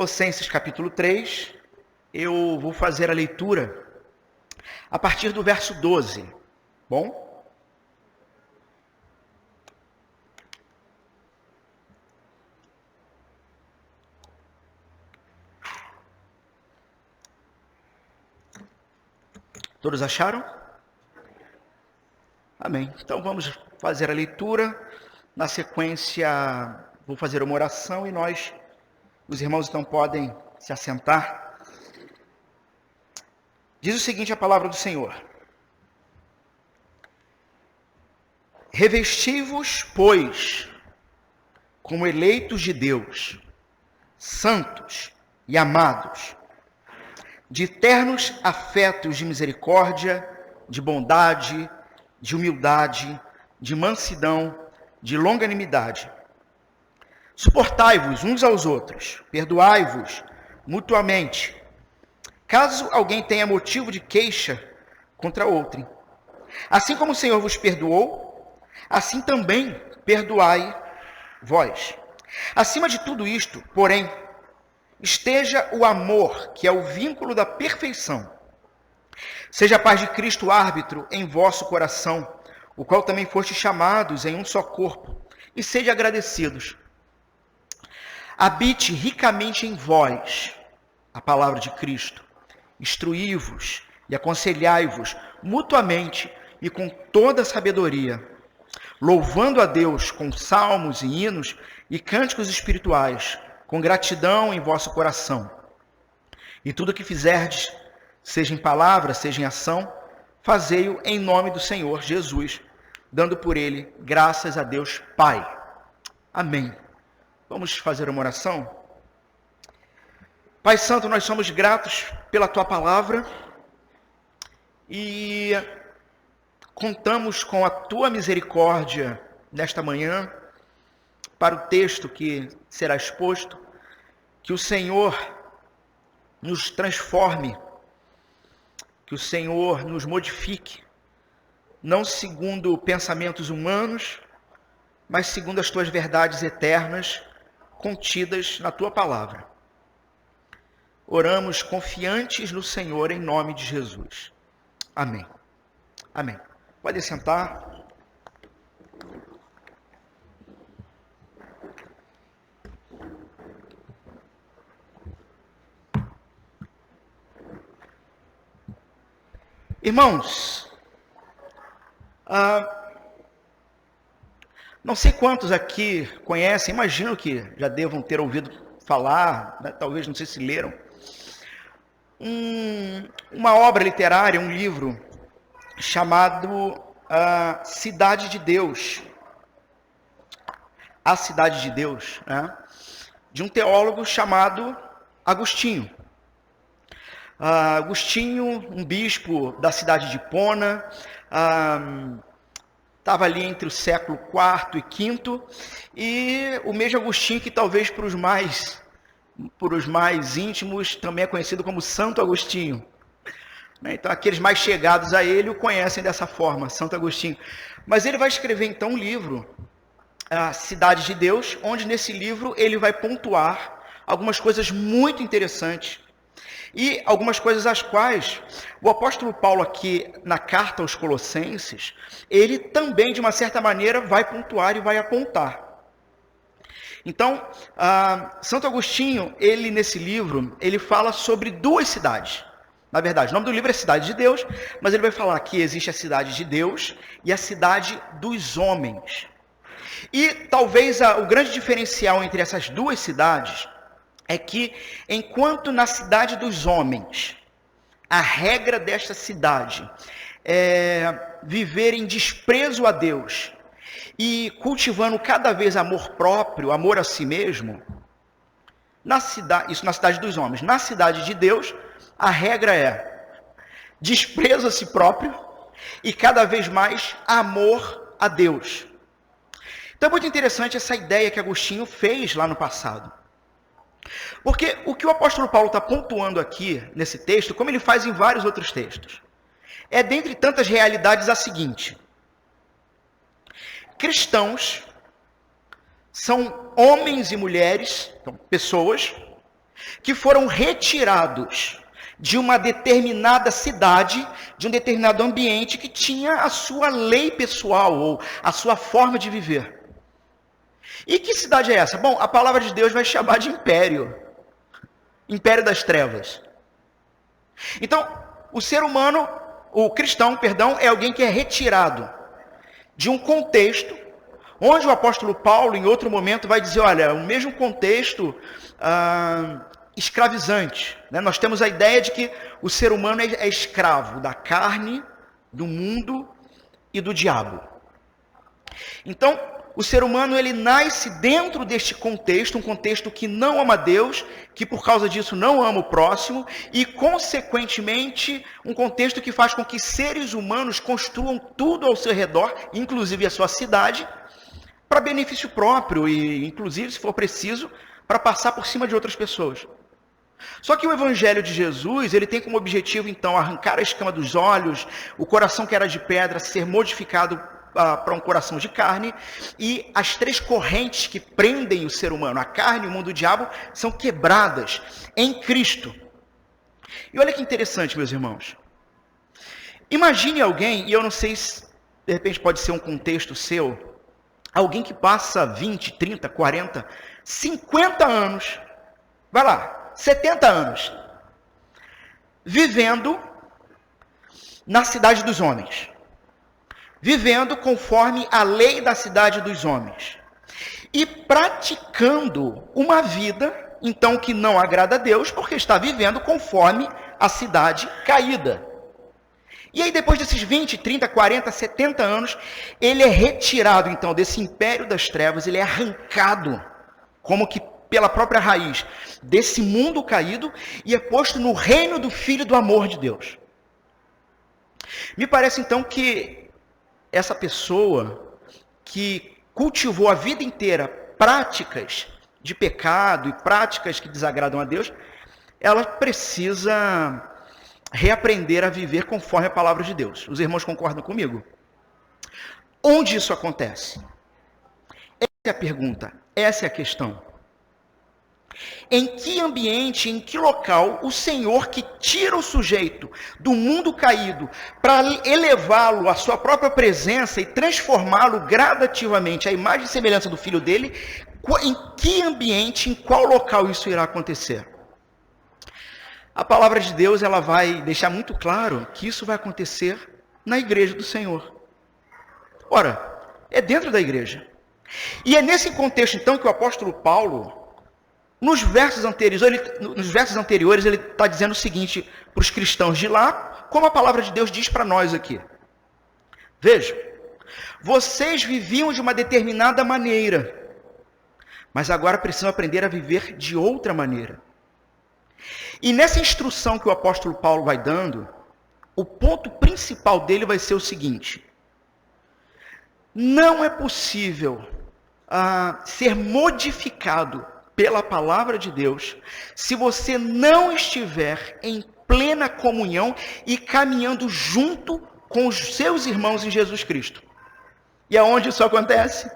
Colossenses capítulo 3, eu vou fazer a leitura a partir do verso 12, bom? Todos acharam? Amém. Então vamos fazer a leitura. Na sequência, vou fazer uma oração e os irmãos então podem se assentar. Diz o seguinte a palavra do Senhor: Revesti-vos, pois, como eleitos de Deus, santos e amados, de ternos afetos de misericórdia, de bondade, de humildade, de mansidão, de longanimidade. Suportai-vos uns aos outros, perdoai-vos mutuamente, caso alguém tenha motivo de queixa contra outrem. Assim como o Senhor vos perdoou, assim também perdoai vós. Acima de tudo isto, porém, esteja o amor, que é o vínculo da perfeição. Seja a paz de Cristo árbitro em vosso coração, o qual também foste chamados em um só corpo, e sede agradecidos. Habite ricamente em vós a palavra de Cristo. Instruí-vos e aconselhai-vos mutuamente e com toda sabedoria, louvando a Deus com salmos e hinos e cânticos espirituais, com gratidão em vosso coração. E tudo o que fizerdes, seja em palavra, seja em ação, fazei-o em nome do Senhor Jesus, dando por ele graças a Deus Pai. Amém. Vamos fazer uma oração? Pai Santo, nós somos gratos pela Tua palavra e contamos com a Tua misericórdia nesta manhã para o texto que será exposto, que o Senhor nos transforme, que o Senhor nos modifique, não segundo pensamentos humanos, mas segundo as Tuas verdades eternas contidas na Tua palavra. Oramos confiantes no Senhor em nome de Jesus. Amém. Amém. Pode sentar. Irmãos, não sei quantos aqui conhecem, imagino que já devam ter ouvido falar, né, talvez não sei se leram, uma obra literária, um livro chamado Cidade de Deus. A Cidade de Deus, né, de um teólogo chamado Agostinho. Agostinho, um bispo da cidade de Hipona, estava ali entre o século IV e V, e o mesmo Agostinho que talvez para os mais íntimos também é conhecido como Santo Agostinho. Então aqueles mais chegados a ele o conhecem dessa forma, Santo Agostinho. Mas ele vai escrever então um livro, A Cidade de Deus, onde nesse livro ele vai pontuar algumas coisas muito interessantes, e algumas coisas às quais o apóstolo Paulo aqui na carta aos Colossenses, ele também de uma certa maneira vai pontuar e vai apontar. Então, Santo Agostinho, ele nesse livro, ele fala sobre duas cidades. Na verdade, o nome do livro é Cidade de Deus, mas ele vai falar que existe a cidade de Deus e a cidade dos homens. E talvez o grande diferencial entre essas duas cidades é que, enquanto na cidade dos homens, a regra desta cidade é viver em desprezo a Deus e cultivando cada vez amor próprio, amor a si mesmo, isso na cidade dos homens. Na cidade de Deus, a regra é desprezo a si próprio e cada vez mais amor a Deus. Então é muito interessante essa ideia que Agostinho fez lá no passado. Porque o que o apóstolo Paulo está pontuando aqui nesse texto, como ele faz em vários outros textos, é dentre tantas realidades a seguinte: cristãos são homens e mulheres, então, pessoas, que foram retirados de uma determinada cidade, de um determinado ambiente que tinha a sua lei pessoal ou a sua forma de viver. E que cidade é essa? Bom, a palavra de Deus vai chamar de império. Império das trevas. Então, o ser humano, o cristão, perdão, é alguém que é retirado de um contexto onde o apóstolo Paulo, em outro momento, vai dizer, olha, o mesmo contexto escravizante. Né? Nós temos a ideia de que o ser humano é escravo da carne, do mundo e do diabo. Então, o ser humano ele nasce dentro deste contexto, um contexto que não ama Deus, que por causa disso não ama o próximo, e consequentemente um contexto que faz com que seres humanos construam tudo ao seu redor, inclusive a sua cidade, para benefício próprio e inclusive, se for preciso, para passar por cima de outras pessoas. Só que o Evangelho de Jesus, ele tem como objetivo, então, arrancar a escama dos olhos, o coração que era de pedra ser modificado para um coração de carne, e as três correntes que prendem o ser humano, a carne, o mundo e o diabo, são quebradas em Cristo. E olha que interessante, meus irmãos. Imagine alguém, e eu não sei se de repente pode ser um contexto seu, alguém que passa 20, 30, 40, 50 anos, vai lá, 70 anos, vivendo na cidade dos homens, vivendo conforme a lei da cidade dos homens, e praticando uma vida, então, que não agrada a Deus, porque está vivendo conforme a cidade caída. E aí, depois desses 20, 30, 40, 70 anos, ele é retirado, então, desse império das trevas, ele é arrancado, como que pela própria raiz, desse mundo caído, e é posto no reino do Filho do amor de Deus. Me parece, então, que essa pessoa que cultivou a vida inteira práticas de pecado e práticas que desagradam a Deus, ela precisa reaprender a viver conforme a palavra de Deus. Os irmãos concordam comigo? Onde isso acontece? Essa é a pergunta, essa é a questão. Em que ambiente, em que local o Senhor que tira o sujeito do mundo caído para elevá-lo à sua própria presença e transformá-lo gradativamente à imagem e semelhança do Filho dele, em que ambiente, em qual local isso irá acontecer? A palavra de Deus ela vai deixar muito claro que isso vai acontecer na igreja do Senhor. Ora, é dentro da igreja. E é nesse contexto então que o apóstolo Paulo, nos versos anteriores, ele está dizendo o seguinte para os cristãos de lá, como a palavra de Deus diz para nós aqui. Vejam, vocês viviam de uma determinada maneira, mas agora precisam aprender a viver de outra maneira. E nessa instrução que o apóstolo Paulo vai dando, o ponto principal dele vai ser o seguinte: não é possível ser modificado pela palavra de Deus, se você não estiver em plena comunhão e caminhando junto com os seus irmãos em Jesus Cristo. E aonde isso acontece?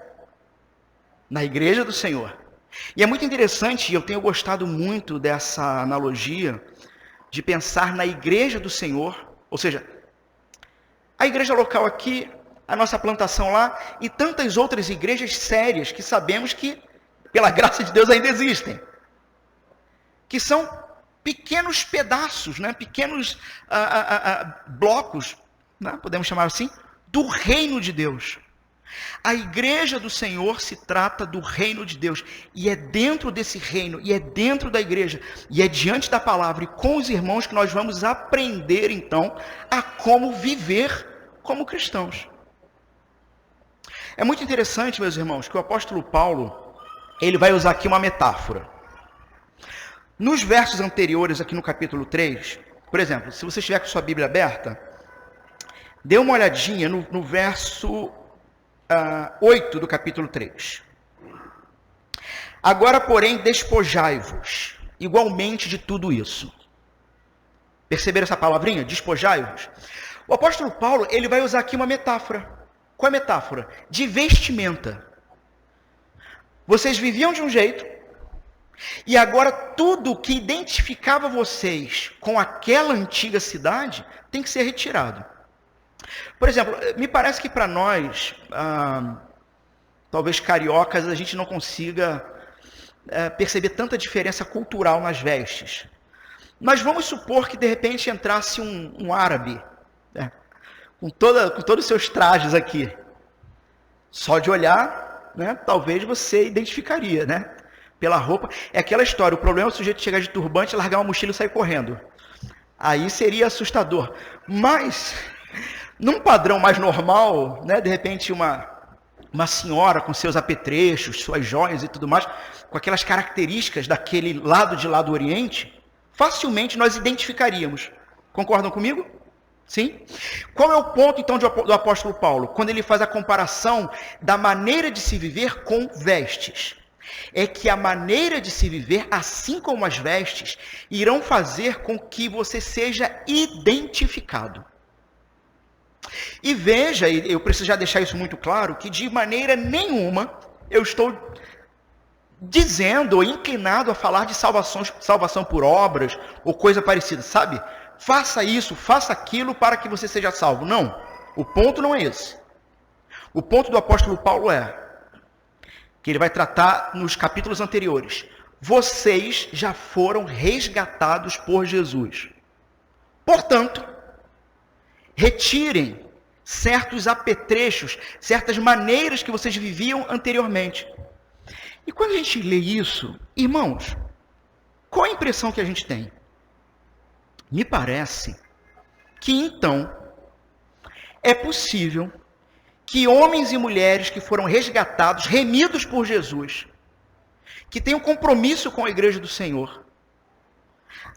Na igreja do Senhor. E é muito interessante, e eu tenho gostado muito dessa analogia, de pensar na igreja do Senhor, ou seja, a igreja local aqui, a nossa plantação lá, e tantas outras igrejas sérias que sabemos que pela graça de Deus ainda existem, que são pequenos pedaços, né? Pequenos blocos, né? Podemos chamar assim, do reino de Deus. A igreja do Senhor se trata do reino de Deus, e é dentro desse reino, e é dentro da igreja, e é diante da palavra e com os irmãos que nós vamos aprender então a como viver como cristãos. É muito interessante, meus irmãos, que o apóstolo Paulo ele vai usar aqui uma metáfora. Nos versos anteriores, aqui no capítulo 3, por exemplo, se você estiver com sua Bíblia aberta, dê uma olhadinha no verso 8 do capítulo 3. Agora, porém, despojai-vos igualmente de tudo isso. Perceberam essa palavrinha? Despojai-vos. O apóstolo Paulo ele vai usar aqui uma metáfora. Qual é a metáfora? De vestimenta. Vocês viviam de um jeito, E agora tudo que identificava vocês com aquela antiga cidade tem que ser retirado. Por exemplo, me parece que para nós, talvez cariocas, a gente não consiga perceber tanta diferença cultural nas vestes. Mas vamos supor que de repente entrasse um árabe, né, com todos os seus trajes aqui. Só de olhar, né, talvez você identificaria, né? Pela roupa. É aquela história, o problema é o sujeito chegar de turbante, largar uma mochila e sair correndo. Aí seria assustador. Mas, num padrão mais normal, né, de repente uma senhora com seus apetrechos, suas joias e tudo mais, com aquelas características daquele lado de lá do Oriente, facilmente nós identificaríamos. Concordam comigo? Sim? Qual é o ponto, então, do apóstolo Paulo? Quando ele faz a comparação da maneira de se viver com vestes. É que a maneira de se viver, assim como as vestes, irão fazer com que você seja identificado. E veja, e eu preciso já deixar isso muito claro, que de maneira nenhuma eu estou dizendo ou inclinado a falar de salvação por obras ou coisa parecida, sabe? Faça isso, faça aquilo para que você seja salvo. Não, o ponto não é esse. O ponto do apóstolo Paulo é que ele vai tratar nos capítulos anteriores. Vocês já foram resgatados por Jesus. Portanto, retirem certos apetrechos, certas maneiras que vocês viviam anteriormente. E quando a gente lê isso, irmãos, qual a impressão que a gente tem? Me parece que então é possível que homens e mulheres que foram resgatados, remidos por Jesus, que têm um compromisso com a igreja do Senhor,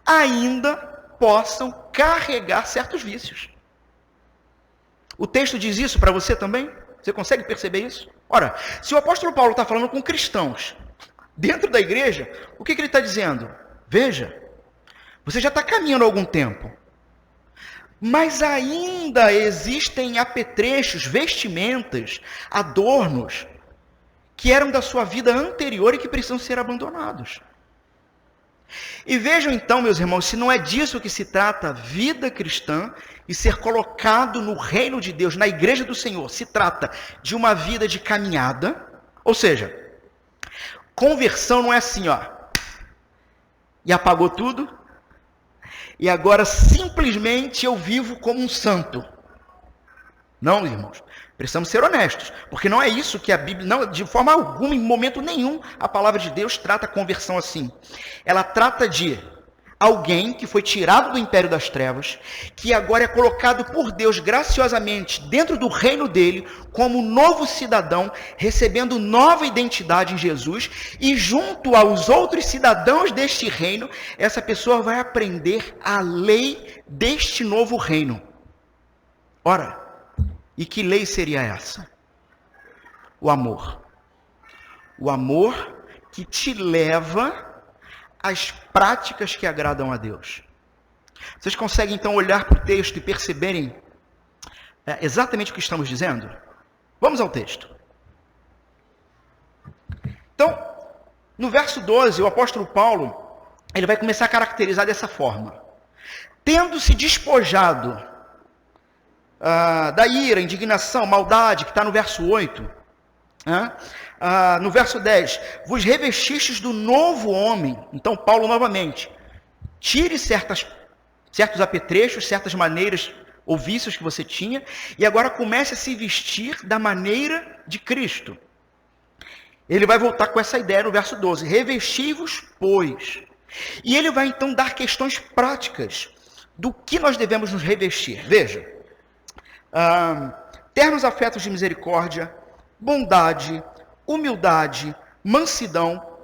ainda possam carregar certos vícios. O texto diz isso para você também? Você consegue perceber isso? Ora, se o apóstolo Paulo está falando com cristãos dentro da igreja, o que ele está dizendo? Veja, você já está caminhando há algum tempo, mas ainda existem apetrechos, vestimentas, adornos, que eram da sua vida anterior e que precisam ser abandonados. E vejam então, meus irmãos, se não é disso que se trata a vida cristã e ser colocado no reino de Deus, na igreja do Senhor, se trata de uma vida de caminhada, ou seja, conversão não é assim, ó, e apagou tudo, e agora simplesmente eu vivo como um santo. Não, irmãos, precisamos ser honestos, porque não é isso que a Bíblia, não, de forma alguma, em momento nenhum, a palavra de Deus trata a conversão assim. Ela trata de alguém que foi tirado do império das trevas, que agora é colocado por Deus graciosamente dentro do reino dele, como novo cidadão, recebendo nova identidade em Jesus, e junto aos outros cidadãos deste reino, essa pessoa vai aprender a lei deste novo reino. Ora, e que lei seria essa? O amor. O amor que te leva às práticas que agradam a Deus. Vocês conseguem então olhar para o texto e perceberem exatamente o que estamos dizendo? Vamos ao texto. Então, no verso 12, o apóstolo Paulo, ele vai começar a caracterizar dessa forma. Tendo se despojado da ira, indignação, maldade, que está no verso 8, no verso 10, vos revestistes do novo homem. Então Paulo novamente, tire certos apetrechos, certas maneiras ou vícios que você tinha, e agora comece a se vestir da maneira de Cristo. Ele vai voltar com essa ideia no verso 12, revesti-vos, pois. E ele vai então dar questões práticas do que nós devemos nos revestir. Veja, ternos afetos de misericórdia, bondade, humildade, mansidão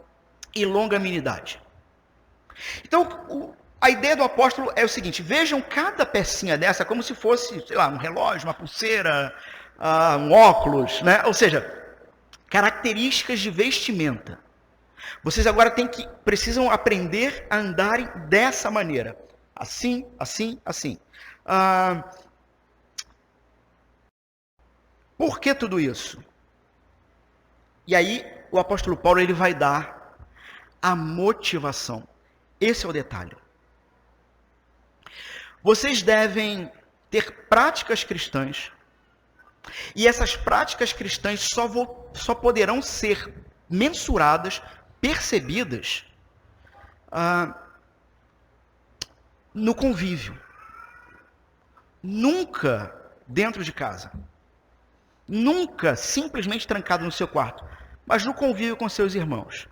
e longanimidade. Então, a ideia do apóstolo é o seguinte, vejam cada pecinha dessa como se fosse, sei lá, um relógio, uma pulseira, um óculos, né? Ou seja, características de vestimenta. Vocês agora precisam aprender a andarem dessa maneira. Assim, assim, assim. Por que tudo isso? E aí, o apóstolo Paulo ele vai dar a motivação. Esse é o detalhe. Vocês devem ter práticas cristãs, e essas práticas cristãs só poderão ser mensuradas, percebidas no convívio. Nunca dentro de casa. Nunca simplesmente trancado no seu quarto, mas no convívio com seus irmãos.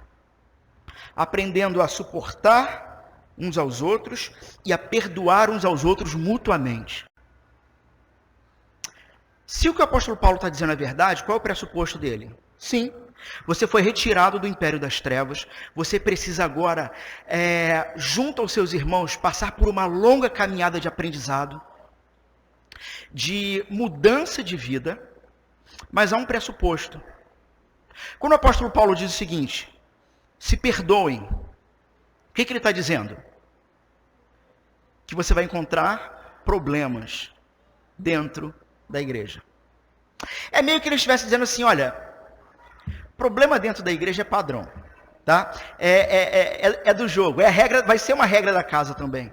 Aprendendo a suportar uns aos outros e a perdoar uns aos outros mutuamente. Se o que o apóstolo Paulo está dizendo é verdade, qual é o pressuposto dele? Sim, você foi retirado do império das trevas, você precisa agora, junto aos seus irmãos, passar por uma longa caminhada de aprendizado, de mudança de vida, mas há um pressuposto. Quando o apóstolo Paulo diz o seguinte, se perdoem, o que ele está dizendo? Que você vai encontrar problemas dentro da igreja. É meio que ele estivesse dizendo assim, olha, problema dentro da igreja é padrão, tá? É do jogo, é a regra, vai ser uma regra da casa também.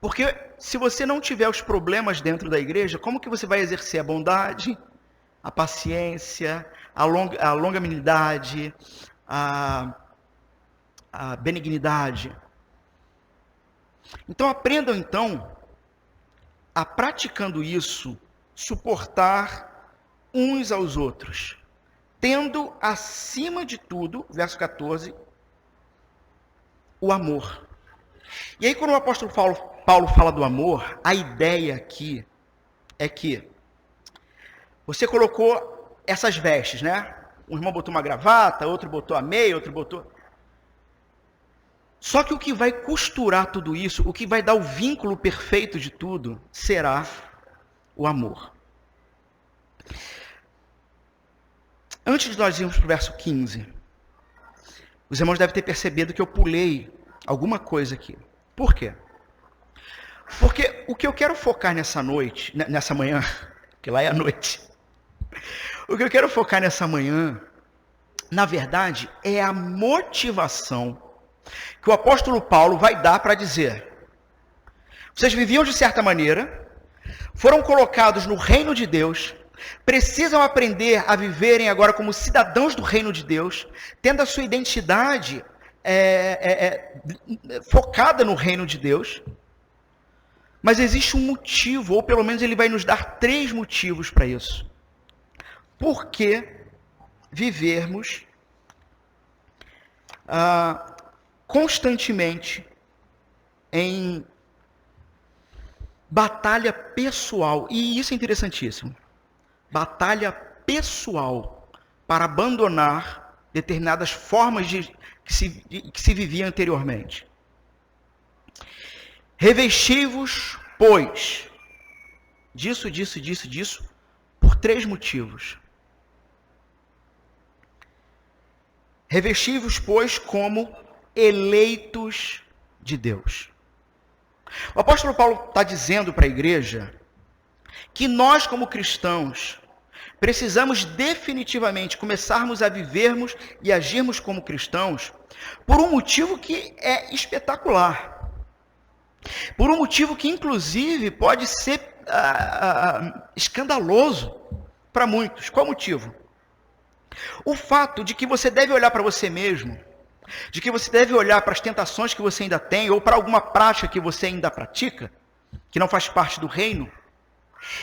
Porque se você não tiver os problemas dentro da igreja, como que você vai exercer a bondade, a paciência, a longanimidade, a benignidade? Então aprendam a praticando isso, suportar uns aos outros, tendo acima de tudo, verso 14, o amor. E aí quando o apóstolo Paulo fala do amor, a ideia aqui é que você colocou essas vestes, né? Um irmão botou uma gravata, outro botou a meia, outro botou... Só que o que vai costurar tudo isso, o que vai dar o vínculo perfeito de tudo, será o amor. Antes de nós irmos para o verso 15, os irmãos devem ter percebido que eu pulei alguma coisa aqui. Por quê? Porque o que eu quero focar nessa manhã, que lá é a noite, o que eu quero focar nessa manhã, na verdade, é a motivação que o apóstolo Paulo vai dar para dizer: vocês viviam de certa maneira, foram colocados no reino de Deus, precisam aprender a viverem agora como cidadãos do reino de Deus, tendo a sua identidade focada no reino de Deus. Mas existe um motivo, ou pelo menos ele vai nos dar 3 motivos para isso. Por que vivermos constantemente em batalha pessoal? E isso é interessantíssimo. Batalha pessoal para abandonar determinadas formas que se vivia anteriormente. Revesti-vos, pois, disso, por 3 motivos. Revesti-vos, pois, como eleitos de Deus. O apóstolo Paulo está dizendo para a igreja que nós, como cristãos, precisamos definitivamente começarmos a vivermos e agirmos como cristãos por um motivo que é espetacular. Por um motivo que, inclusive, pode ser escandaloso para muitos. Qual motivo? O fato de que você deve olhar para você mesmo, de que você deve olhar para as tentações que você ainda tem, ou para alguma prática que você ainda pratica, que não faz parte do reino,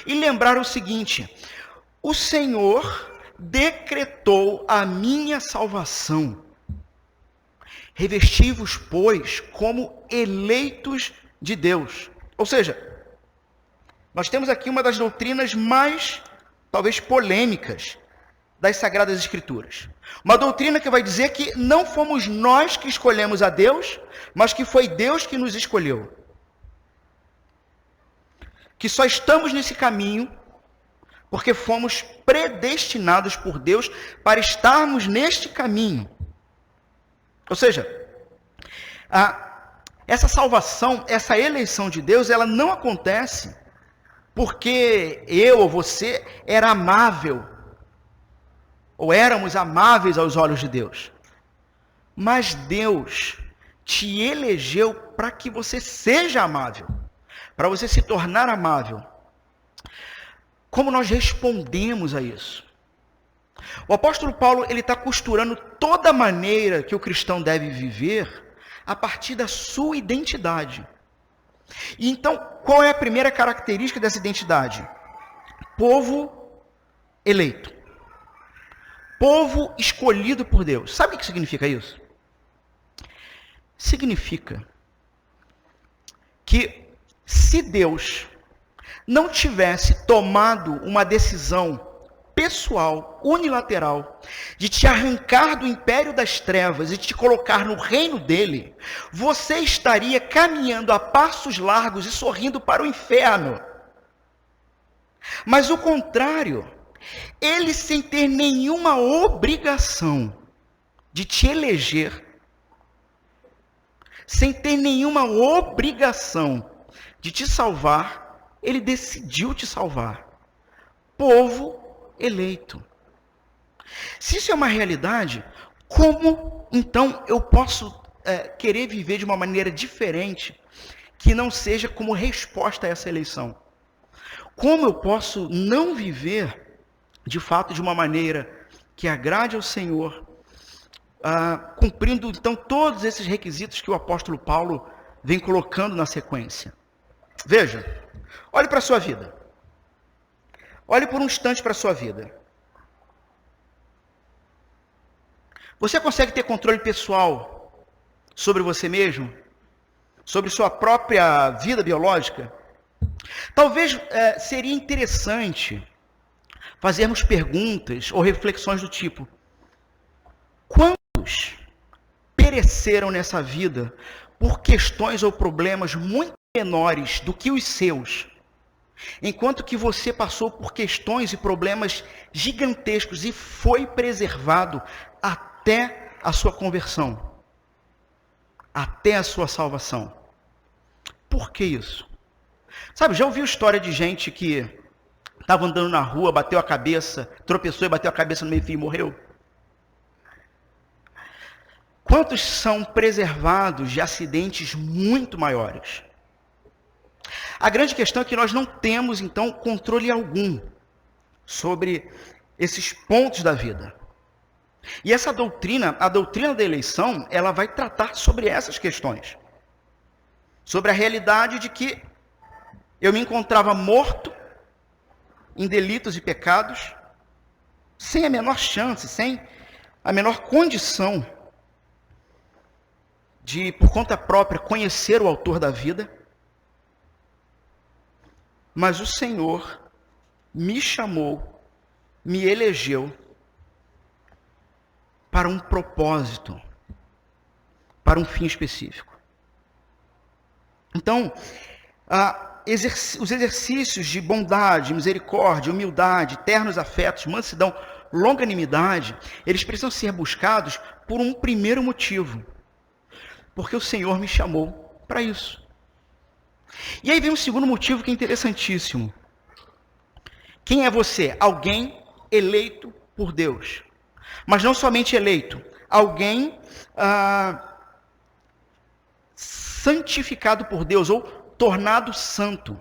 e lembrar o seguinte: o Senhor decretou a minha salvação. Revesti-vos, pois, como eleitos de Deus. Ou seja, nós temos aqui uma das doutrinas mais, talvez, polêmicas das Sagradas Escrituras. Uma doutrina que vai dizer que não fomos nós que escolhemos a Deus, mas que foi Deus que nos escolheu. Que só estamos nesse caminho porque fomos predestinados por Deus para estarmos neste caminho. Ou seja, essa salvação, essa eleição de Deus, ela não acontece porque eu ou você era amável, ou éramos amáveis aos olhos de Deus. Mas Deus te elegeu para que você seja amável, para você se tornar amável. Como nós respondemos a isso? O apóstolo Paulo ele está costurando toda a maneira que o cristão deve viver a partir da sua identidade. E então, qual é a primeira característica dessa identidade? Povo eleito. Povo escolhido por Deus. Sabe o que significa isso? Significa que se Deus não tivesse tomado uma decisão pessoal, unilateral, de te arrancar do império das trevas e te colocar no reino dele, você estaria caminhando a passos largos e sorrindo para o inferno. Mas o contrário, ele sem ter nenhuma obrigação de te eleger, sem ter nenhuma obrigação de te salvar, ele decidiu te salvar. Povo eleito. Se isso é uma realidade, como então eu posso querer viver de uma maneira diferente, que não seja como resposta a essa eleição? Como eu posso não viver, de fato, de uma maneira que agrade ao Senhor, cumprindo então todos esses requisitos que o apóstolo Paulo vem colocando na sequência? Veja, olhe para a sua vida. Olhe por um instante para a sua vida. Você consegue ter controle pessoal sobre você mesmo? Sobre sua própria vida biológica? Talvez seria interessante fazermos perguntas ou reflexões do tipo: quantos pereceram nessa vida por questões ou problemas muito menores do que os seus, enquanto que você passou por questões e problemas gigantescos e foi preservado até a sua conversão, até a sua salvação? Por que isso? Sabe, já ouviu história de gente que estava andando na rua, bateu a cabeça, tropeçou e bateu a cabeça no meio-fio e morreu? Quantos são preservados de acidentes muito maiores? A grande questão é que nós não temos, então, controle algum sobre esses pontos da vida. E essa doutrina, a doutrina da eleição, ela vai tratar sobre essas questões. Sobre a realidade de que eu me encontrava morto em delitos e pecados, sem a menor chance, sem a menor condição de, por conta própria, conhecer o autor da vida. Mas o Senhor me chamou, me elegeu para um propósito, para um fim específico. Então, os exercícios de bondade, misericórdia, humildade, ternos afetos, mansidão, longanimidade, eles precisam ser buscados por um primeiro motivo. Porque o Senhor me chamou para isso. E aí vem um segundo motivo que é interessantíssimo. Quem é você? Alguém eleito por Deus. Mas não somente eleito, alguém santificado por Deus, ou tornado santo.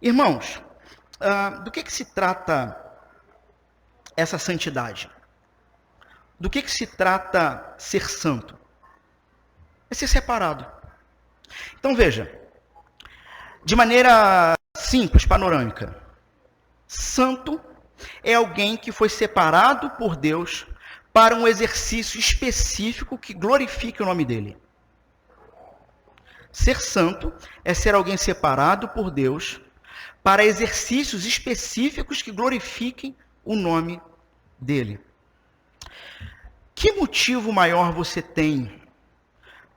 Irmãos, do que se trata essa santidade? Do que se trata ser santo? É ser separado. Então veja, de maneira simples, panorâmica, santo é alguém que foi separado por Deus para um exercício específico que glorifique o nome dele. Ser santo é ser alguém separado por Deus para exercícios específicos que glorifiquem o nome dele. Que motivo maior você tem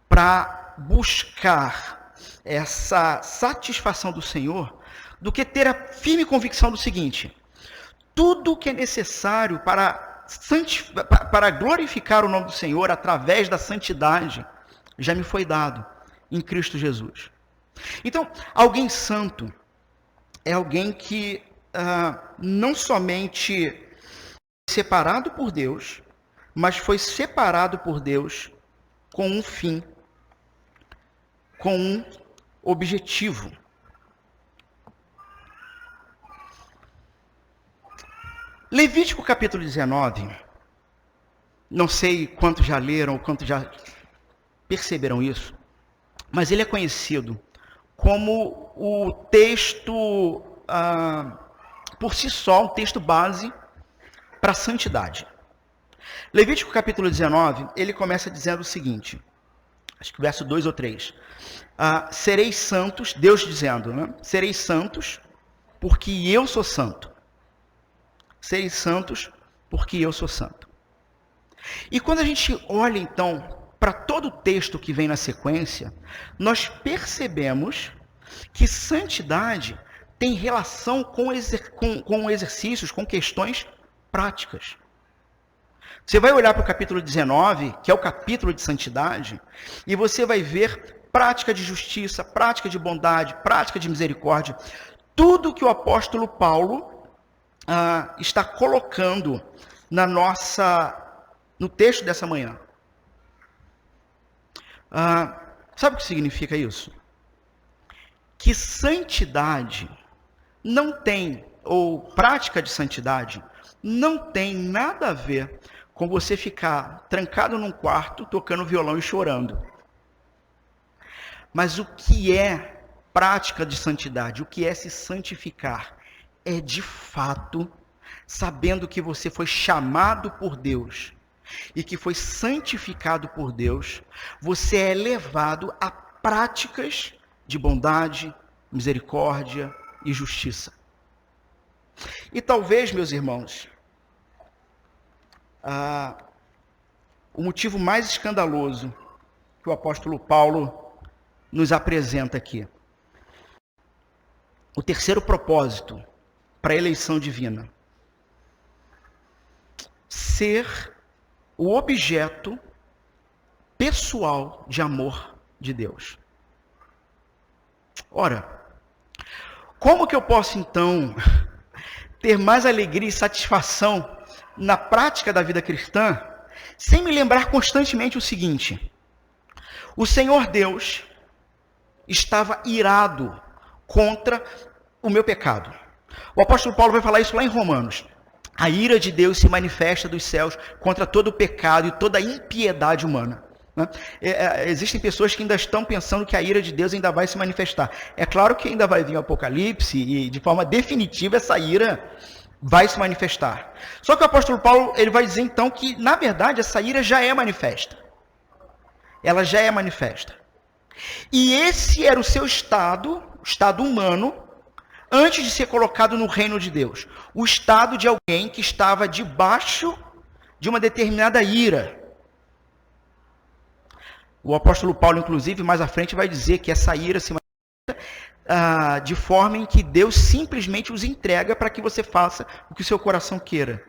para buscar essa satisfação do Senhor do que ter a firme convicção do seguinte: tudo que é necessário para glorificar o nome do Senhor através da santidade já me foi dado em Cristo Jesus. Então, alguém santo é alguém que não somente separado por Deus mas foi separado por Deus com um fim, com um objetivo. Levítico capítulo 19, não sei quantos já leram ou quantos já perceberam isso, mas ele é conhecido como o texto, por si só, um texto base para a santidade. Levítico capítulo 19, ele começa dizendo o seguinte, acho que verso 2 ou 3. Sereis santos, Deus dizendo, né? Sereis santos, porque eu sou santo. Sereis santos, porque eu sou santo. E quando a gente olha, então, para todo o texto que vem na sequência, nós percebemos que santidade tem relação com exercícios, com questões práticas. Você vai olhar para o capítulo 19, que é o capítulo de santidade, e você vai ver prática de justiça, prática de bondade, prática de misericórdia, tudo que o apóstolo Paulo está colocando no texto dessa manhã. Sabe o que significa isso? Que santidade não tem, ou prática de santidade, não tem nada a ver com você ficar trancado num quarto, tocando violão e chorando. Mas o que é prática de santidade, o que é se santificar, é de fato, sabendo que você foi chamado por Deus e que foi santificado por Deus, você é levado a práticas de bondade, misericórdia e justiça. E talvez, meus irmãos, o motivo mais escandaloso que o apóstolo Paulo nos apresenta aqui, o terceiro propósito para a eleição divina, ser o objeto pessoal de amor de Deus. Ora, como que eu posso então ter mais alegria e satisfação na prática da vida cristã, sem me lembrar constantemente o seguinte: o Senhor Deus estava irado contra o meu pecado. O apóstolo Paulo vai falar isso lá em Romanos. A ira de Deus se manifesta dos céus contra todo o pecado e toda a impiedade humana. Existem pessoas que ainda estão pensando que a ira de Deus ainda vai se manifestar. É claro que ainda vai vir o Apocalipse e de forma definitiva essa ira vai se manifestar. Só que o apóstolo Paulo ele vai dizer então que na verdade essa ira já é manifesta. Ela já é manifesta. E esse era o seu estado humano, antes de ser colocado no reino de Deus. O estado de alguém que estava debaixo de uma determinada ira. O apóstolo Paulo, inclusive, mais à frente vai dizer que essa ira se manifesta de forma em que Deus simplesmente os entrega para que você faça o que o seu coração queira.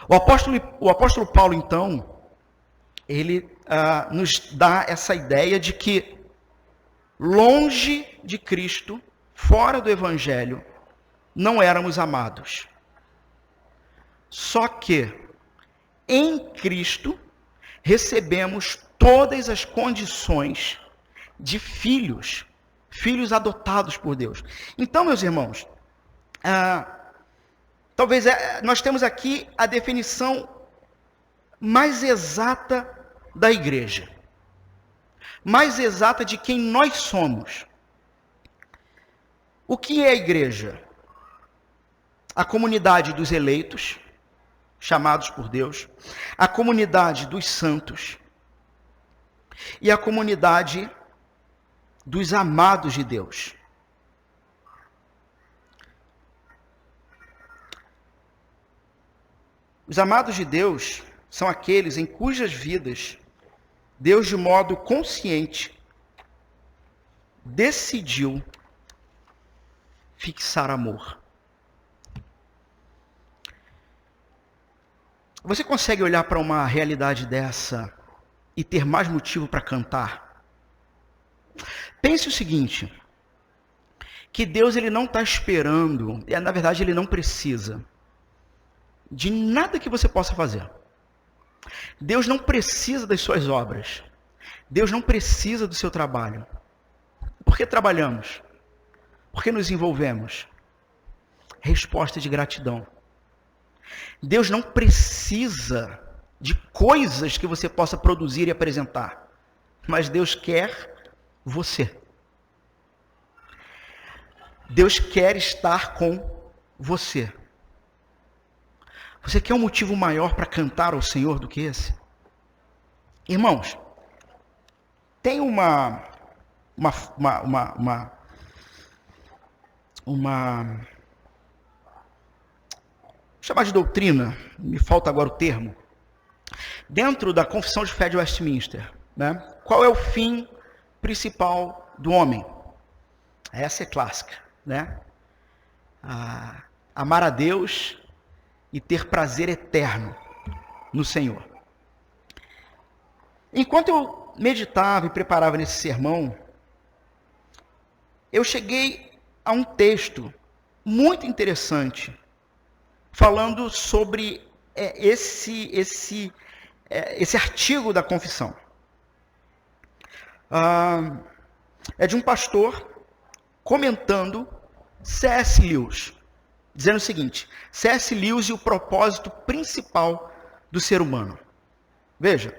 O apóstolo Paulo, então, ele nos dá essa ideia de que longe de Cristo, fora do Evangelho, não éramos amados. Só que, em Cristo, recebemos todas as condições de filhos adotados por Deus. Então, meus irmãos, talvez nós temos aqui a definição mais exata da igreja. Mais exata de quem nós somos. O que é a igreja? A comunidade dos eleitos, chamados por Deus, a comunidade dos santos e a comunidade dos amados de Deus. Os amados de Deus são aqueles em cujas vidas Deus, de modo consciente, decidiu fixar amor. Você consegue olhar para uma realidade dessa e ter mais motivo para cantar? Pense o seguinte, que Deus ele não está esperando, na verdade ele não precisa, de nada que você possa fazer. Deus não precisa das suas obras. Deus não precisa do seu trabalho. Por que trabalhamos? Por que nos envolvemos? Resposta de gratidão. Deus não precisa de coisas que você possa produzir e apresentar. Mas Deus quer você. Deus quer estar com você. Você quer um motivo maior para cantar ao Senhor do que esse? Irmãos, tem uma chamar de doutrina, me falta agora o termo, dentro da Confissão de Fé de Westminster, né? Qual é o fim principal do homem? Essa é clássica, né? Amar a Deus e ter prazer eterno no Senhor. Enquanto eu meditava e preparava nesse sermão, eu cheguei a um texto muito interessante, falando sobre esse artigo da confissão. É de um pastor comentando C.S. Lewis, dizendo o seguinte: C.S. Lewis e o propósito principal do ser humano. Veja,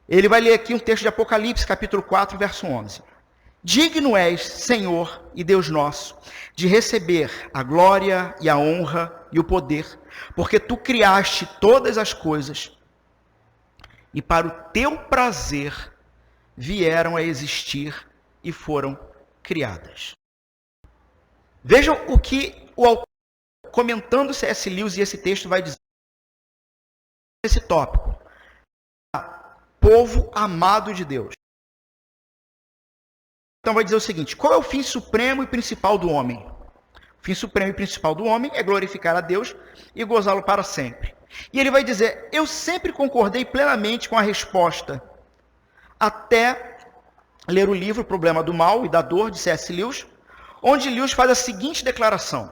ele vai ler aqui um texto de Apocalipse, capítulo 4, verso 11. Digno és, Senhor e Deus nosso, de receber a glória e a honra e o poder, porque tu criaste todas as coisas e para o teu prazer vieram a existir e foram criadas. Vejam o que o autor, comentando C.S. Lewis e esse texto, vai dizer nesse tópico. Povo amado de Deus. Então vai dizer o seguinte: qual é o fim supremo e principal do homem? O fim supremo e principal do homem é glorificar a Deus e gozá-lo para sempre. E ele vai dizer: eu sempre concordei plenamente com a resposta, até ler o livro O Problema do Mal e da Dor, de C.S. Lewis, onde Lewis faz a seguinte declaração: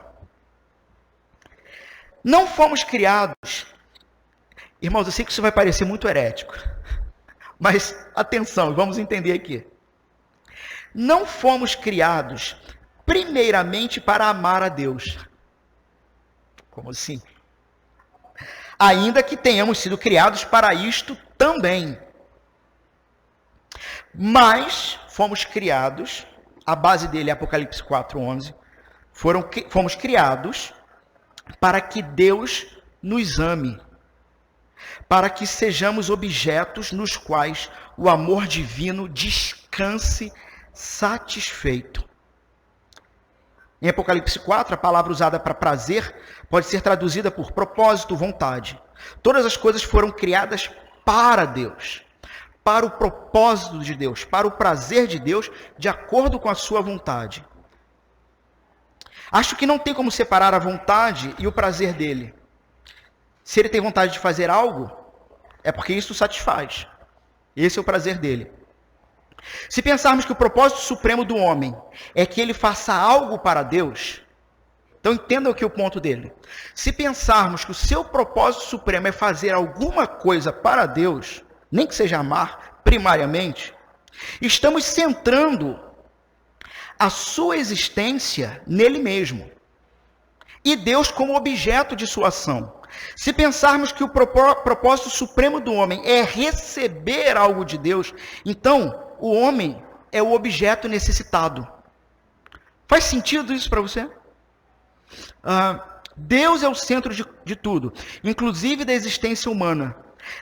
não fomos criados... Irmãos, eu sei que isso vai parecer muito herético, mas atenção, vamos entender aqui. Não fomos criados primeiramente para amar a Deus. Como assim? Ainda que tenhamos sido criados para isto também. Mas fomos criados, a base dele é Apocalipse 4:11, fomos criados para que Deus nos ame, para que sejamos objetos nos quais o amor divino descanse satisfeito. Em Apocalipse 4, a palavra usada para prazer pode ser traduzida por propósito, vontade. Todas as coisas foram criadas para Deus, para o propósito de Deus, para o prazer de Deus, de acordo com a sua vontade. Acho que não tem como separar a vontade e o prazer dele. Se ele tem vontade de fazer algo, é porque isso o satisfaz. Esse é o prazer dele. Se pensarmos que o propósito supremo do homem é que ele faça algo para Deus, então entendam aqui o ponto dele. Se pensarmos que o seu propósito supremo é fazer alguma coisa para Deus, nem que seja amar primariamente, estamos centrando a sua existência nele mesmo e Deus como objeto de sua ação. Se pensarmos que o propósito supremo do homem é receber algo de Deus, então o homem é o objeto necessitado. Faz sentido isso para você? Deus é o centro de tudo, inclusive da existência humana.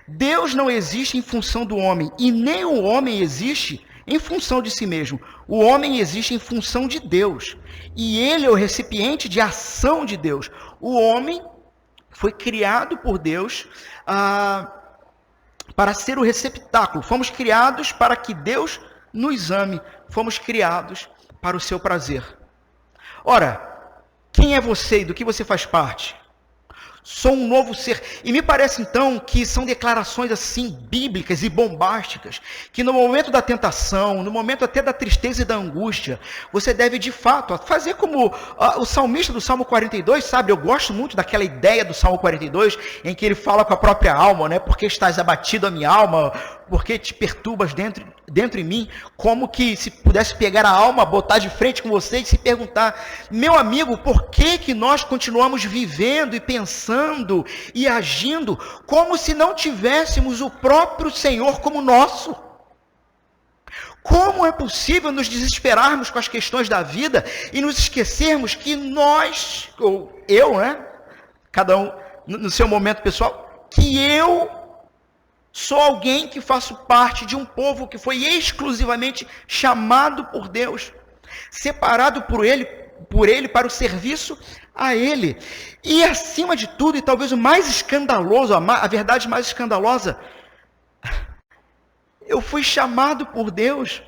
Deus não existe em função do homem, e nem o homem existe em função de si mesmo. O homem existe em função de Deus, e ele é o recipiente de ação de Deus. O homem foi criado por Deus para ser o receptáculo. Fomos criados para que Deus nos ame. Fomos criados para o seu prazer. Ora, quem é você e do que você faz parte? Sou um novo ser. E me parece então que são declarações assim bíblicas e bombásticas, que no momento da tentação, no momento até da tristeza e da angústia, você deve de fato fazer como o salmista do Salmo 42, sabe? Eu gosto muito daquela ideia do Salmo 42, em que ele fala com a própria alma, né? Porque estás abatido a minha alma, porque te perturbas dentro em mim, como que se pudesse pegar a alma, botar de frente com você e se perguntar, meu amigo, por que nós continuamos vivendo e pensando e agindo como se não tivéssemos o próprio Senhor como nosso? Como é possível nos desesperarmos com as questões da vida e nos esquecermos que nós, ou eu, né? Cada um no seu momento pessoal, que eu sou alguém que faço parte de um povo que foi exclusivamente chamado por Deus, separado por ele para o serviço a Ele. E acima de tudo, e talvez o mais escandaloso, a verdade mais escandalosa, eu fui chamado por Deus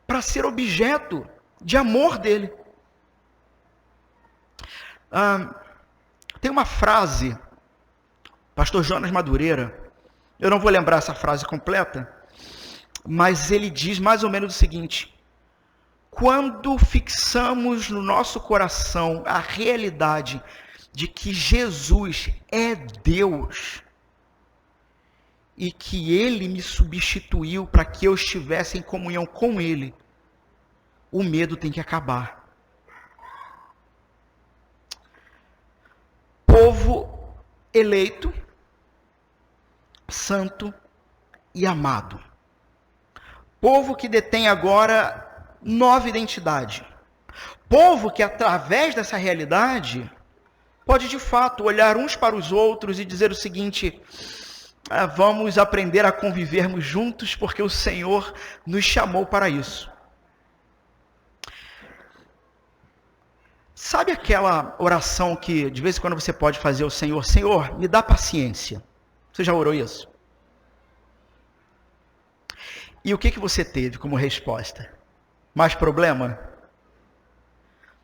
para ser objeto de amor dele. Tem uma frase, pastor Jonas Madureira, eu não vou lembrar essa frase completa, mas ele diz mais ou menos o seguinte: quando fixamos no nosso coração a realidade de que Jesus é Deus e que Ele me substituiu para que eu estivesse em comunhão com Ele, o medo tem que acabar. Povo eleito, santo e amado. Povo que detém agora nova identidade. Povo que através dessa realidade pode de fato olhar uns para os outros e dizer o seguinte: vamos aprender a convivermos juntos porque o Senhor nos chamou para isso. Sabe aquela oração que de vez em quando você pode fazer ao Senhor: Senhor, me dá paciência. Você já orou isso? E o que você teve como resposta? Mais problema?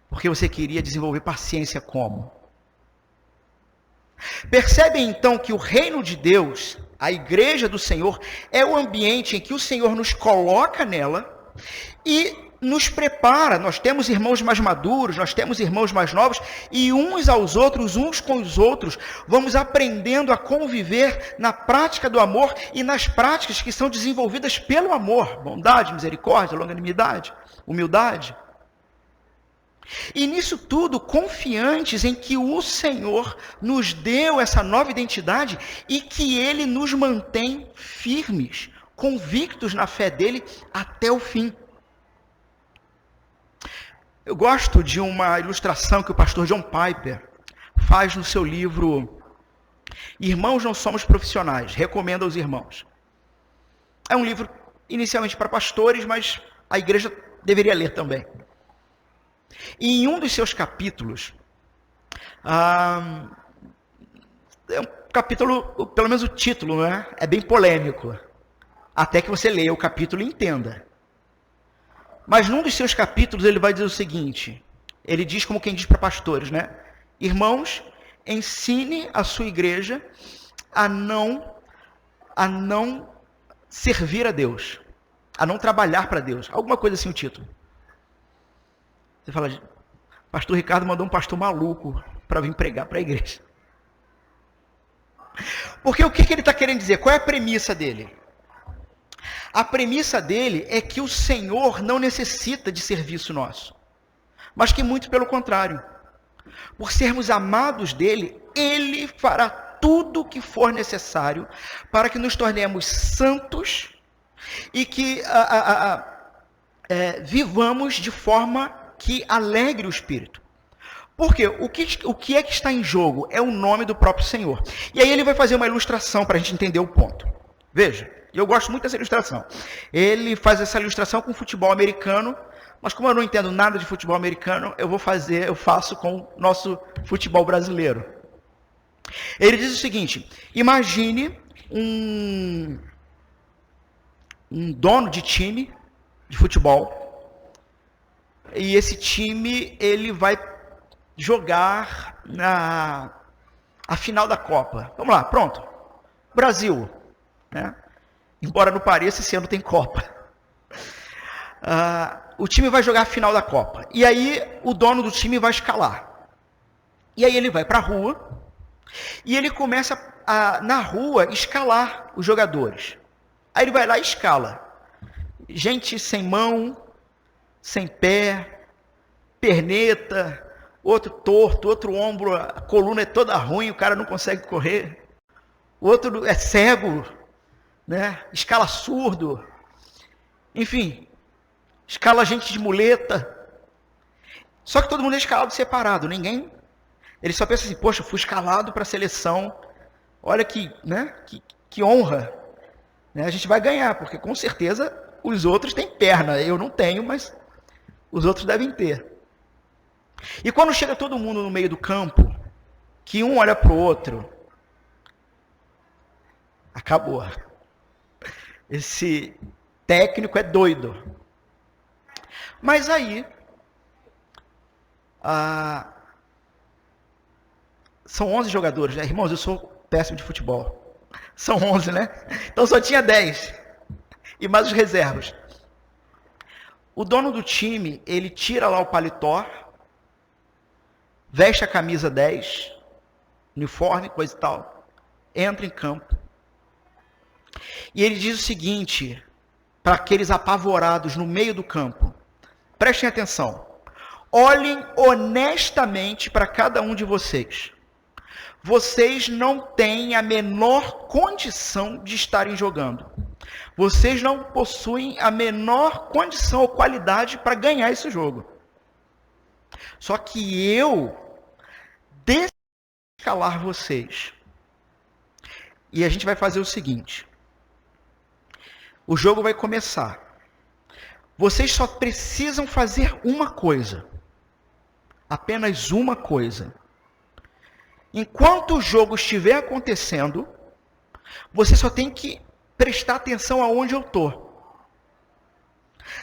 Porque você queria desenvolver paciência como? Percebem então que o reino de Deus, a igreja do Senhor, é o ambiente em que o Senhor nos coloca nela e nos prepara. Nós temos irmãos mais maduros, nós temos irmãos mais novos, e uns aos outros, uns com os outros, vamos aprendendo a conviver na prática do amor e nas práticas que são desenvolvidas pelo amor: bondade, misericórdia, longanimidade, humildade. E nisso tudo, confiantes em que o Senhor nos deu essa nova identidade e que Ele nos mantém firmes, convictos na fé dEle até o fim. Eu gosto de uma ilustração que o pastor John Piper faz no seu livro Irmãos Não Somos Profissionais, recomendo aos irmãos. É um livro inicialmente para pastores, mas a igreja deveria ler também. E em um dos seus capítulos, é um capítulo, pelo menos o título, né, é bem polêmico, até que você leia o capítulo e entenda. Mas num dos seus capítulos ele vai dizer o seguinte, ele diz como quem diz para pastores, né? Irmãos, ensine a sua igreja a não servir a Deus, a não trabalhar para Deus. Alguma coisa assim o título. Você fala, pastor Ricardo mandou um pastor maluco para vir pregar para a igreja. Porque o que ele está querendo dizer? Qual é a premissa dele? A premissa dele é que o Senhor não necessita de serviço nosso, mas que muito pelo contrário. Por sermos amados dele, ele fará tudo o que for necessário para que nos tornemos santos e que vivamos de forma que alegre o Espírito. Porque o que é que está em jogo? É o nome do próprio Senhor. E aí ele vai fazer uma ilustração para a gente entender o ponto. Veja, eu gosto muito dessa ilustração. Ele faz essa ilustração com futebol americano, mas como eu não entendo nada de futebol americano, eu faço com o nosso futebol brasileiro. Ele diz o seguinte: imagine um dono de time de futebol, e esse time ele vai jogar a final da Copa. Vamos lá, pronto. Brasil, né? Embora não pareça, esse ano tem Copa. O time vai jogar a final da Copa. E aí o dono do time vai escalar. E aí ele vai para a rua e ele começa na rua, escalar os jogadores. Aí ele vai lá e escala. Gente sem mão, sem pé, perneta, outro torto, outro ombro, a coluna é toda ruim, o cara não consegue correr. O outro é cego, né? Escala surdo. Enfim, escala gente de muleta. Só que todo mundo é escalado separado. Ninguém... Ele só pensa assim, poxa, fui escalado para a seleção. Olha que, né? Que honra. Né? A gente vai ganhar, porque com certeza os outros têm perna. Eu não tenho, mas os outros devem ter. E quando chega todo mundo no meio do campo, que um olha para o outro, acabou. Esse técnico é doido. Mas aí, são 11 jogadores, né? Irmãos, eu sou péssimo de futebol. São 11, né? Então só tinha 10. E mais os reservas. O dono do time, ele tira lá o paletó, veste a camisa 10, uniforme, coisa e tal, entra em campo. E ele diz o seguinte, para aqueles apavorados no meio do campo, prestem atenção, olhem honestamente para cada um de vocês. Vocês não têm a menor condição de estarem jogando. Vocês não possuem a menor condição ou qualidade para ganhar esse jogo. Só que eu decidi escalar vocês. E a gente vai fazer o seguinte. O jogo vai começar. Vocês só precisam fazer uma coisa. Apenas uma coisa. Enquanto o jogo estiver acontecendo, você só tem que prestar atenção aonde eu estou.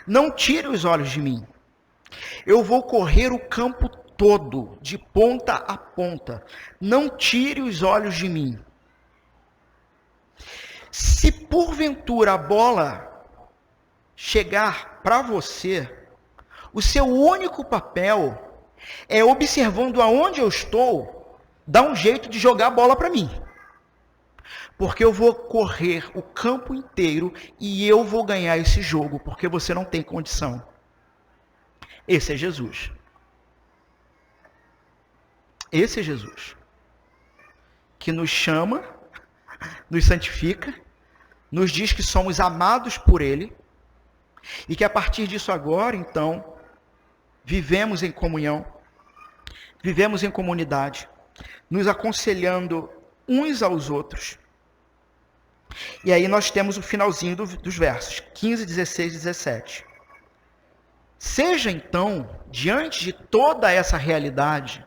Não tire os olhos de mim. Eu vou correr o campo todo, de ponta a ponta. Não tire os olhos de mim. Se porventura a bola chegar para você, o seu único papel é, observando aonde eu estou, dar um jeito de jogar a bola para mim. Porque eu vou correr o campo inteiro e eu vou ganhar esse jogo, porque você não tem condição. Esse é Jesus. Esse é Jesus. Que nos chama, nos santifica, nos diz que somos amados por Ele, e que a partir disso agora, então, vivemos em comunhão, vivemos em comunidade, nos aconselhando uns aos outros. E aí nós temos o finalzinho dos versos, 15, 16 e 17. Seja então, diante de toda essa realidade,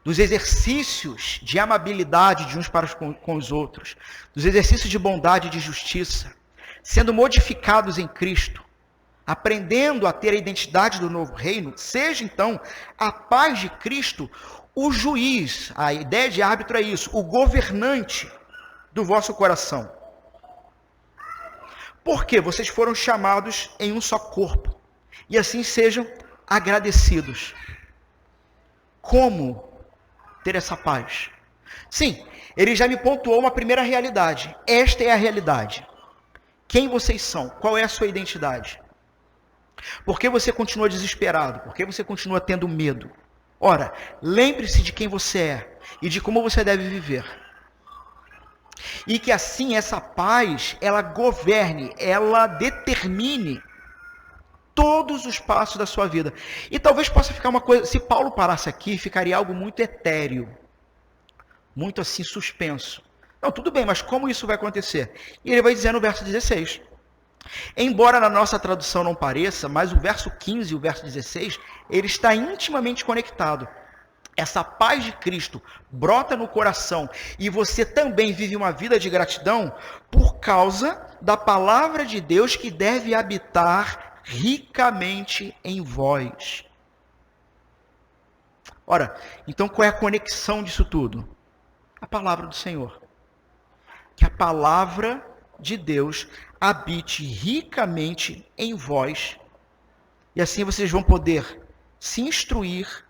dos exercícios de amabilidade de uns para com os outros, dos exercícios de bondade e de justiça, sendo modificados em Cristo, aprendendo a ter a identidade do novo reino, seja então a paz de Cristo o juiz, a ideia de árbitro é isso, o governante do vosso coração. Porque vocês foram chamados em um só corpo, e assim sejam agradecidos. Como ter essa paz? Sim, ele já me pontuou uma primeira realidade. Esta é a realidade. Quem vocês são? Qual é a sua identidade? Por que você continua desesperado? Por que você continua tendo medo? Ora, lembre-se de quem você é e de como você deve viver. E que assim essa paz, ela governe, ela determine todos os passos da sua vida. E talvez possa ficar uma coisa, se Paulo parasse aqui, ficaria algo muito etéreo, muito assim suspenso. Não, tudo bem, mas como isso vai acontecer? E ele vai dizer no verso 16. Embora na nossa tradução não pareça, mas o verso 15 e o verso 16, ele está intimamente conectado. Essa paz de Cristo brota no coração e você também vive uma vida de gratidão por causa da palavra de Deus que deve habitar ricamente em vós. Ora, então qual é a conexão disso tudo? A palavra do Senhor. Que a palavra de Deus habite ricamente em vós, e assim vocês vão poder se instruir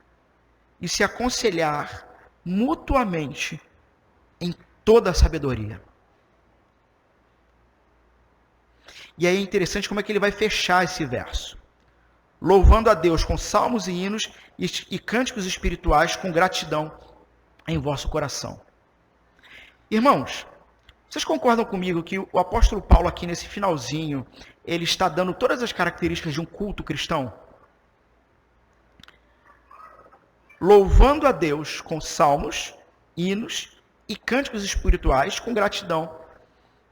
e se aconselhar mutuamente em toda a sabedoria. E aí é interessante como é que ele vai fechar esse verso. Louvando a Deus com salmos e hinos e cânticos espirituais com gratidão em vosso coração. Irmãos, vocês concordam comigo que o apóstolo Paulo aqui nesse finalzinho, ele está dando todas as características de um culto cristão? Louvando a Deus com salmos, hinos e cânticos espirituais com gratidão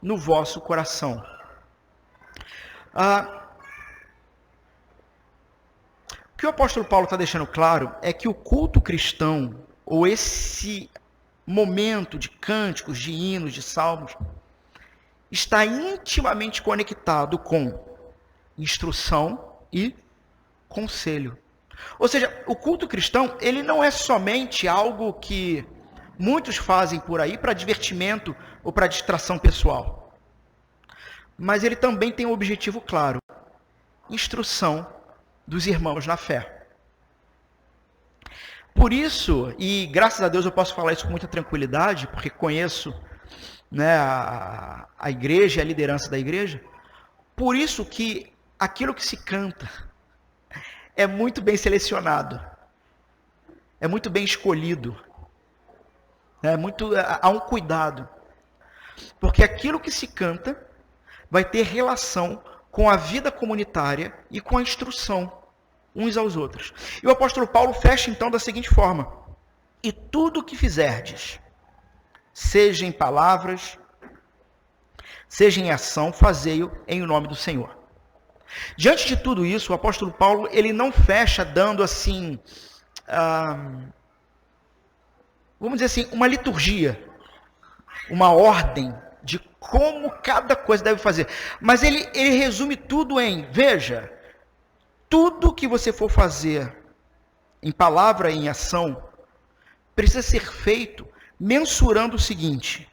no vosso coração. O que o apóstolo Paulo está deixando claro é que o culto cristão, ou esse momento de cânticos, de hinos, de salmos, está intimamente conectado com instrução e conselho. Ou seja, o culto cristão, ele não é somente algo que muitos fazem por aí para divertimento ou para distração pessoal. Mas ele também tem um objetivo claro: instrução dos irmãos na fé. Por isso, e graças a Deus eu posso falar isso com muita tranquilidade, porque conheço, né, a igreja, a liderança da igreja, por isso que aquilo que se canta é muito bem selecionado, é muito bem escolhido, há um cuidado, porque aquilo que se canta vai ter relação com a vida comunitária e com a instrução uns aos outros. E o apóstolo Paulo fecha então da seguinte forma: e tudo o que fizerdes, seja em palavras, seja em ação, fazei-o em nome do Senhor. Diante de tudo isso, o apóstolo Paulo, ele não fecha dando assim, vamos dizer assim, uma liturgia, uma ordem de como cada coisa deve fazer. Mas ele resume tudo em: veja, tudo que você for fazer em palavra e em ação precisa ser feito mensurando o seguinte: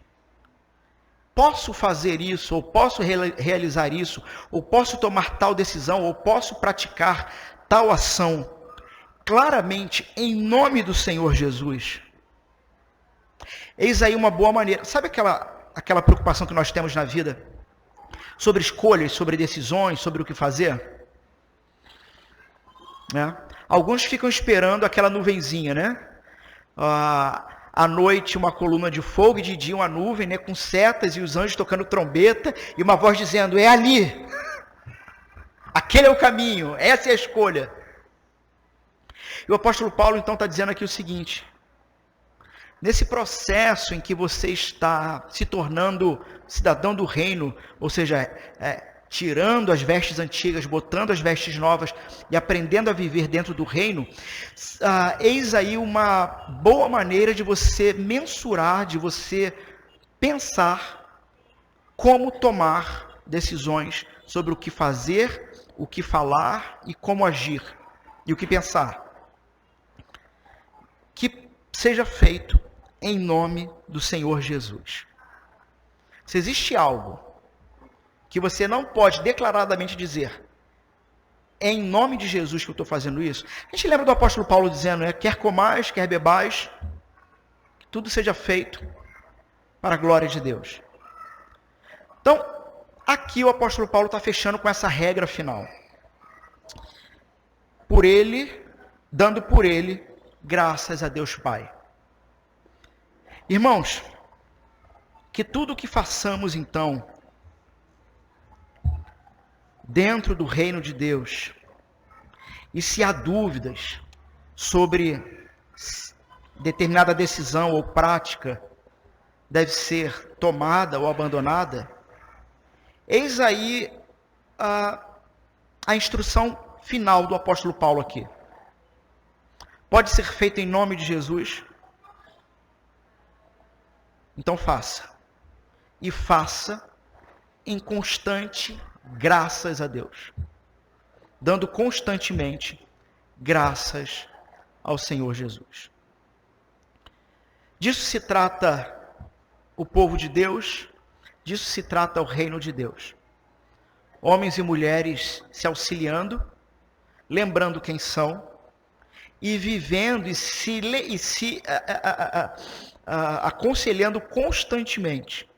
posso fazer isso, ou posso realizar isso, ou posso tomar tal decisão, ou posso praticar tal ação claramente em nome do Senhor Jesus. Eis aí uma boa maneira. Sabe aquela preocupação que nós temos na vida sobre escolhas, sobre decisões, sobre o que fazer? Alguns ficam esperando aquela nuvenzinha, né? À noite uma coluna de fogo e de dia uma nuvem, né? Com setas e os anjos tocando trombeta e uma voz dizendo: é ali, aquele é o caminho, essa é a escolha. E o apóstolo Paulo então está dizendo aqui o seguinte: nesse processo em que você está se tornando cidadão do reino, ou seja, tirando as vestes antigas, botando as vestes novas e aprendendo a viver dentro do reino, eis aí uma boa maneira de você mensurar, de você pensar como tomar decisões sobre o que fazer, o que falar e como agir, e o que pensar. Que seja feito em nome do Senhor Jesus. Se existe algo que você não pode declaradamente dizer: é em nome de Jesus que eu estou fazendo isso. A gente lembra do apóstolo Paulo dizendo, quer comais, quer bebais, que tudo seja feito para a glória de Deus. Então, aqui o apóstolo Paulo está fechando com essa regra final. Por ele, dando por ele, graças a Deus Pai. Irmãos, que tudo o que façamos então, dentro do reino de Deus, e se há dúvidas sobre determinada decisão ou prática deve ser tomada ou abandonada, eis aí a instrução final do apóstolo Paulo aqui. Pode ser feito em nome de Jesus? Então faça. E faça em constante graças a Deus, dando constantemente graças ao Senhor Jesus. Disso se trata o povo de Deus, disso se trata o reino de Deus. Homens e mulheres se auxiliando, lembrando quem são, e vivendo e se aconselhando constantemente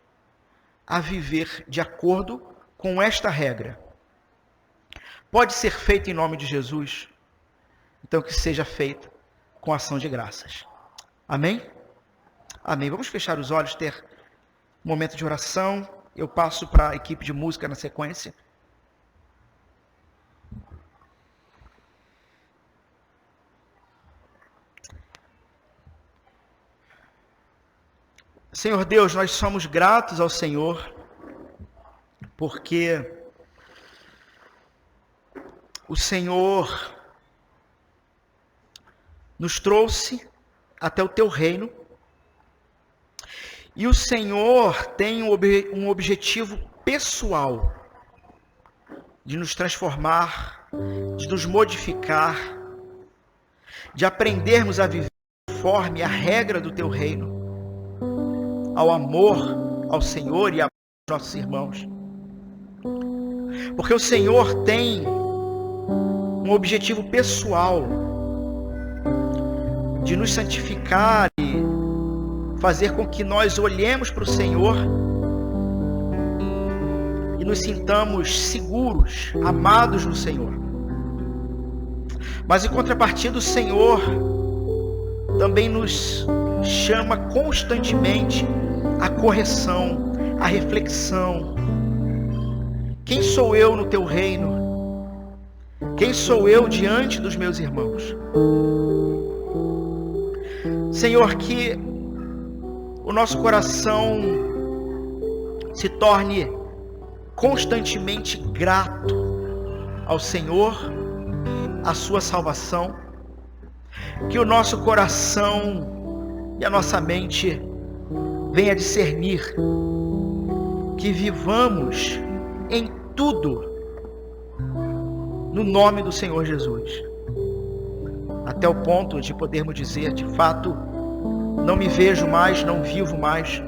a viver de acordo com esta regra. Pode ser feito em nome de Jesus, então que seja feito com ação de graças. Amém? Amém. Vamos fechar os olhos, ter um momento de oração. Eu passo para a equipe de música na sequência. Senhor Deus, nós somos gratos ao Senhor, porque o Senhor nos trouxe até o teu reino, e o Senhor tem um objetivo pessoal de nos transformar, de nos modificar, de aprendermos a viver conforme a regra do teu reino, ao amor ao Senhor e aos nossos irmãos. Porque o Senhor tem um objetivo pessoal de nos santificar e fazer com que nós olhemos para o Senhor e nos sintamos seguros, amados no Senhor. Mas em contrapartida, o Senhor também nos chama constantemente à correção, à reflexão. Quem sou eu no teu reino? Quem sou eu diante dos meus irmãos? Senhor, que o nosso coração se torne constantemente grato ao Senhor, à sua salvação, que o nosso coração e a nossa mente venha discernir, que vivamos em tudo no nome do Senhor Jesus, até o ponto de podermos dizer, de fato, não me vejo mais, não vivo mais,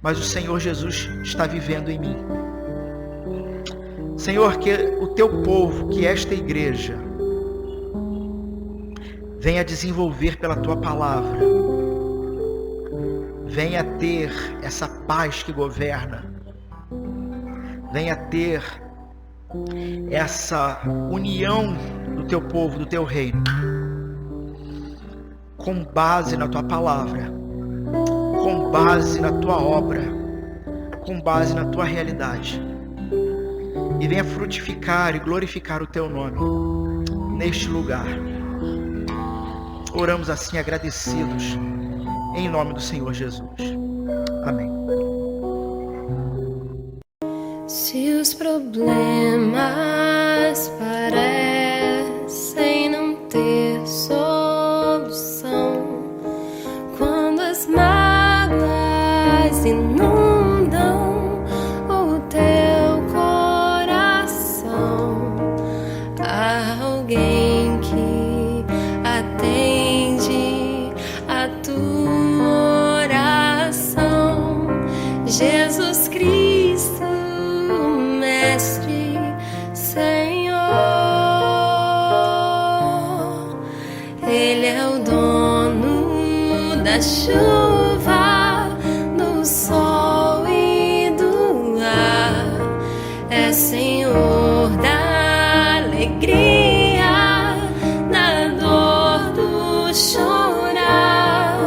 mas o Senhor Jesus está vivendo em mim. Senhor, que o teu povo, que esta igreja, venha desenvolver pela tua palavra, venha ter essa paz que governa, venha ter essa união do teu povo, do teu reino, com base na tua palavra, com base na tua obra, com base na tua realidade, e venha frutificar e glorificar o teu nome neste lugar. Oramos assim agradecidos em nome do Senhor Jesus. Amém. Se os problemas parecem não ter solução, quando as mágoas inundam o teu coração, há alguém que atende a tua oração. Jesus Cristo, Mestre, Senhor, Ele é o dono da chuva, do sol e do ar, é Senhor da alegria, da dor, do chorar.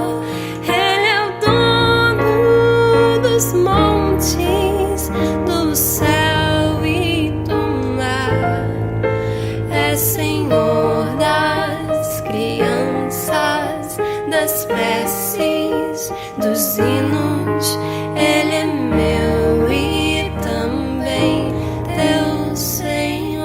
Ele é o dono dos montes, do céu e do mar, é Senhor das crianças, das preces, dos hinos. Ele é meu e também teu Senhor.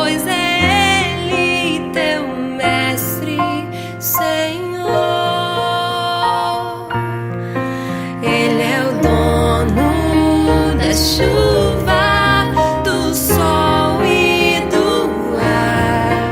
pois é Ele teu mestre, Senhor. Ele é o dono da chuva, do sol e do ar,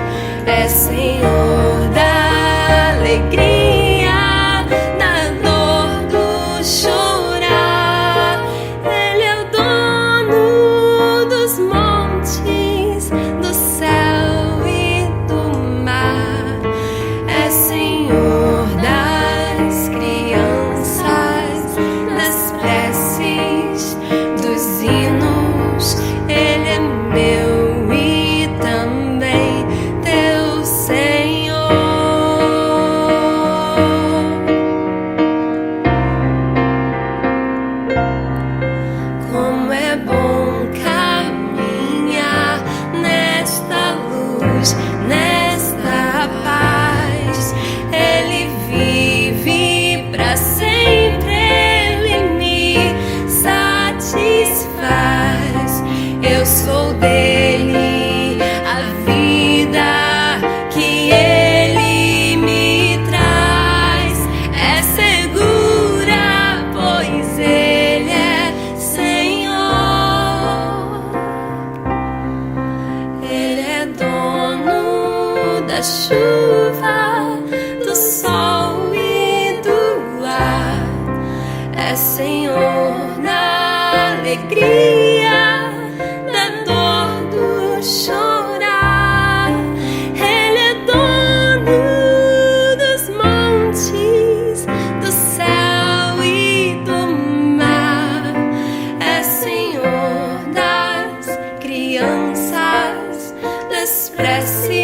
é Senhor da alegria, da dor, do chorar. Ele é o dono dos montes, do céu e do mar, é Senhor das crianças, das preces, dos hinos. Ele é meu e também teu Senhor. Como é bom caminhar nesta luz, nesta paz. Ele vive pra sempre, Ele me satisfaz. Eu sou dele, a vida que Ele me traz é segura, pois Ele é Senhor. Ele é dono da chuva, do sol e do ar, é Senhor na alegria, da dor, do chorar. Ele é dono dos montes, do céu e do mar, é Senhor das crianças, das preces,